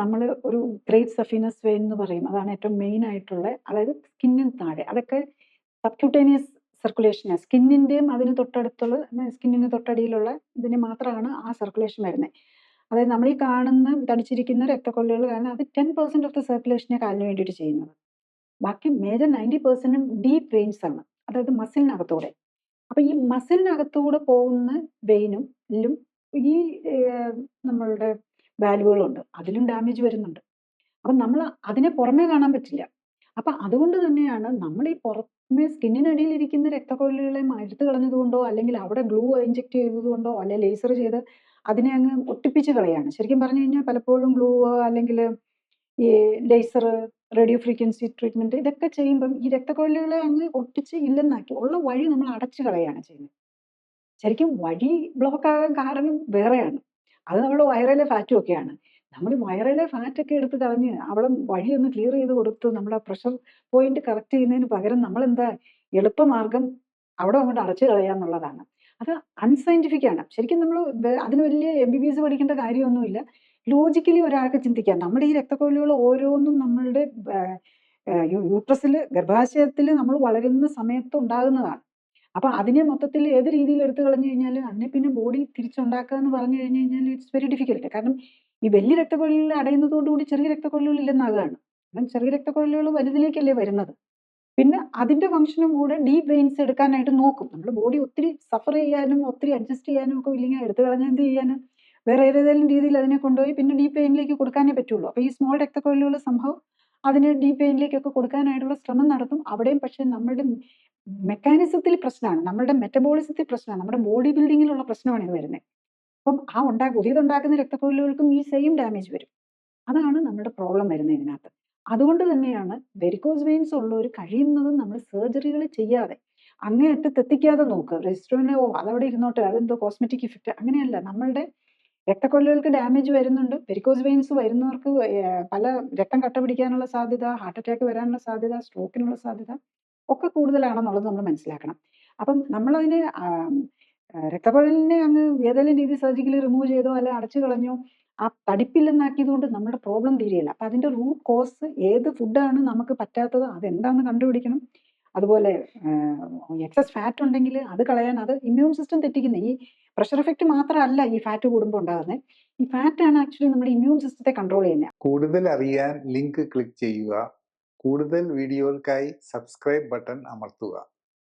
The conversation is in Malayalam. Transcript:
നമ്മൾ ഒരു ഗ്രേറ്റ് സഫീനസ് വെയിൻ എന്ന് പറയും. അതാണ് ഏറ്റവും മെയിൻ ആയിട്ടുള്ള, അതായത് സ്കിന്നിന് താഴെ. അതൊക്കെ സബ്ക്യൂട്ടേനിയസ് സർക്കുലേഷനാണ്. സ്കിന്നിൻ്റെയും അതിന് തൊട്ടടുത്തുള്ള സ്കിന്നിന് തൊട്ടടിയിലുള്ള ഇതിന് മാത്രമാണ് ആ സർക്കുലേഷൻ വരുന്നത്. അതായത് നമ്മൾ ഈ കാണുന്ന തടിച്ചിരിക്കുന്ന രക്തക്കൊള്ളികൾ കാരണം അത് 10% ഓഫ് ദ സർക്കുലേഷനെ കാലിന് വേണ്ടിയിട്ട് ചെയ്യുന്നത്. ബാക്കി മേജർ 90% ഡീപ്പ് വെയിൻസ് ആണ്, അതായത് മസിലിനകത്തൂടെ. അപ്പൊ ഈ മസിലിനകത്തൂടെ പോകുന്ന വെയിനും ഈ നമ്മളുടെ വാൽവുകളുണ്ട്, അതിലും ഡാമേജ് വരുന്നുണ്ട്. അപ്പൊ നമ്മൾ അതിനെ പുറമേ കാണാൻ പറ്റില്ല. അപ്പൊ അതുകൊണ്ട് തന്നെയാണ് നമ്മൾ ഈ പുറമേ സ്കിന്നിനടിയിൽ ഇരിക്കുന്ന രക്തക്കൊള്ളികളെ എടുത്തു കളഞ്ഞതുകൊണ്ടോ, അല്ലെങ്കിൽ അവിടെ ഗ്ലൂ ഇഞ്ചെക്ട് ചെയ്തതുകൊണ്ടോ, അല്ലെങ്കിൽ ലേസർ ചെയ്ത് അതിനെ അങ്ങ് ഒട്ടിപ്പിച്ച് കളയാണ്. ശരിക്കും പറഞ്ഞു കഴിഞ്ഞാൽ പലപ്പോഴും ഗ്ലൂ അല്ലെങ്കിൽ ഈ ലേസർ, റേഡിയോ ഫ്രീക്വൻസി ട്രീറ്റ്മെന്റ് ഇതൊക്കെ ചെയ്യുമ്പം ഈ രക്തക്കൊള്ളികളെ അങ്ങ് ഒട്ടിച്ച് ഇല്ലെന്നാക്കി ഉള്ള വഴി നമ്മൾ അടച്ചു കളയാണ് ചെയ്യുന്നത്. ശരിക്കും വഴി ബ്ലോക്ക് ആകാൻ കാരണം വേറെയാണ്. അത് നമ്മുടെ വയറിലെ ഫാറ്റും ഒക്കെയാണ്. നമ്മൾ വയറിലെ ഫാറ്റൊക്കെ എടുത്ത് കളഞ്ഞ് അവിടെ വഴി ഒന്ന് ക്ലിയർ ചെയ്ത് കൊടുത്ത് നമ്മുടെ പ്രഷർ പോയിന്റ് കറക്റ്റ് ചെയ്യുന്നതിന് പകരം നമ്മളെന്താ എളുപ്പമാർഗം അവിടെ അങ്ങോട്ട് അടച്ചു കളയാന്നുള്ളതാണ്. അത് അൺസയന്റിഫിക് ആണ്. ശരിക്കും നമ്മൾ അതിന് വലിയ MBBS പഠിക്കേണ്ട കാര്യമൊന്നുമില്ല. ലോജിക്കലി ഒരാൾക്ക് ചിന്തിക്കാം. നമ്മുടെ ഈ രക്തക്കൊള്ളികൾ ഓരോന്നും നമ്മളുടെ യൂട്രസില്, ഗർഭാശയത്തില് നമ്മൾ വളരുന്ന സമയത്ത് ഉണ്ടാകുന്നതാണ്. അപ്പൊ അതിനെ മൊത്തത്തിൽ ഏത് രീതിയിൽ എടുത്തു കളഞ്ഞു കഴിഞ്ഞാലും അതിനെ പിന്നെ ബോഡി തിരിച്ചുണ്ടാക്കുക എന്ന് പറഞ്ഞു കഴിഞ്ഞു കഴിഞ്ഞാൽ ഇറ്റ്സ് വെരി ഡിഫിക്കൽട്ട്. കാരണം ഈ വലിയ രക്തക്കൊള്ളികൾ അടയുന്നതോടുകൂടി ചെറിയ രക്തക്കൊള്ളികൾ ഇല്ലെന്നാകുകയാണ്. കാരണം ചെറിയ രക്തക്കൊള്ളികൾ വലുതിലേക്കല്ലേ വരുന്നത്. പിന്നെ അതിന്റെ ഫംഗ്ഷനും കൂടെ ഡീപ്പ് വെയിൻസ് എടുക്കാനായിട്ട് നോക്കും. നമ്മുടെ ബോഡി ഒത്തിരി സഫർ ചെയ്യാനും ഒത്തിരി അഡ്ജസ്റ്റ് ചെയ്യാനും ഒക്കെ ഇല്ലെങ്കിൽ എടുത്തു കളഞ്ഞാൽ എന്ത് ചെയ്യാനും വേറെ ഏതെങ്കിലും രീതിയിൽ അതിനെ കൊണ്ടുപോയി പിന്നെ ഡീപ്പ് വെയിനിലേക്ക് കൊടുക്കാനേ പറ്റുള്ളൂ. അപ്പൊ ഈ സ്മോൾ രക്തക്കൊള്ളികൾ സംഭവം അതിന് ഡീപ്പ് വെയിനിലേക്കൊക്കെ കൊടുക്കാനായിട്ടുള്ള ശ്രമം നടത്തും. അവിടെയും പക്ഷെ നമ്മുടെ മെക്കാനിസത്തിൽ പ്രശ്നമാണ്, നമ്മുടെ മെറ്റബോളിസത്തിൽ പ്രശ്നമാണ്, നമ്മുടെ ബോഡി ബിൽഡിങ്ങിലുള്ള പ്രശ്നമാണ് ഇത് വരുന്നത്. അപ്പം പുതിയതുണ്ടാക്കുന്ന രക്തക്കൊള്ളികൾക്കും ഈ സെയിം ഡാമേജ് വരും. അതാണ് നമ്മുടെ പ്രോബ്ലം വരുന്നത് ഇതിനകത്ത്. അതുകൊണ്ട് തന്നെയാണ് വെരിക്കോസ് വെയിൻസ് ഉള്ളവർ കഴിയുന്നതും നമ്മൾ സർജറികൾ ചെയ്യാതെ അങ്ങേയറ്റത്ത് എത്തിക്കാതെ നോക്കുക. രജിസ്റ്ററിനെ അതവിടെ ഇരുന്നോട്ടെ, അതെന്തോ കോസ്മെറ്റിക് ഇഫക്റ്റ്, അങ്ങനെയല്ല. നമ്മളുടെ രക്തക്കൊള്ളികൾക്ക് ഡാമേജ് വരുന്നുണ്ട്. വെരിക്കോസ് വെയിൻസ് വരുന്നവർക്ക് പല രക്തം കട്ട പിടിക്കാനുള്ള സാധ്യത, ഹാർട്ട് അറ്റാക്ക് വരാനുള്ള സാധ്യത, സ്ട്രോക്കിനുള്ള സാധ്യത ഒക്കെ കൂടുതലാണെന്നുള്ളത് നമ്മൾ മനസ്സിലാക്കണം. അപ്പം നമ്മളതിനെ രക്തക്കൊഴലിനെ അങ്ങ് ഏതെങ്കിലും രീതി സർജിക്കലി റിമൂവ് ചെയ്തോ അല്ലെ അടച്ചു കളഞ്ഞോ ആ തടിപ്പില്ലെന്നാക്കിയത് കൊണ്ട് നമ്മുടെ പ്രോബ്ലം തീരെയില്ല. അപ്പൊ അതിന്റെ റൂട്ട് കോസ് ഏത് ഫുഡാണ് നമുക്ക് പറ്റാത്തത്, അതെന്താണെന്ന് കണ്ടുപിടിക്കണം. അതുപോലെ എക്സസ് ഫാറ്റ് ഉണ്ടെങ്കിൽ അത് കളയാൻ, അത് ഇമ്മ്യൂൺ സിസ്റ്റം തെറ്റിക്കുന്നത്. ഈ പ്രഷർ എഫക്റ്റ് മാത്രമല്ല ഈ ഫാറ്റ് കൂടുമ്പോൾ ഉണ്ടാകുന്നത്. ഈ ഫാറ്റ് ആണ് ആക്ച്വലി നമ്മുടെ ഇമ്മ്യൂൺ സിസ്റ്റത്തെ കൺട്രോൾ ചെയ്യുന്നത്. കൂടുതൽ അറിയാൻ ലിങ്ക് ക്ലിക്ക് ചെയ്യുക. കൂടുതൽ വീഡിയോകൾക്കായി സബ്സ്ക്രൈബ് ബട്ടൺ അമർത്തുക.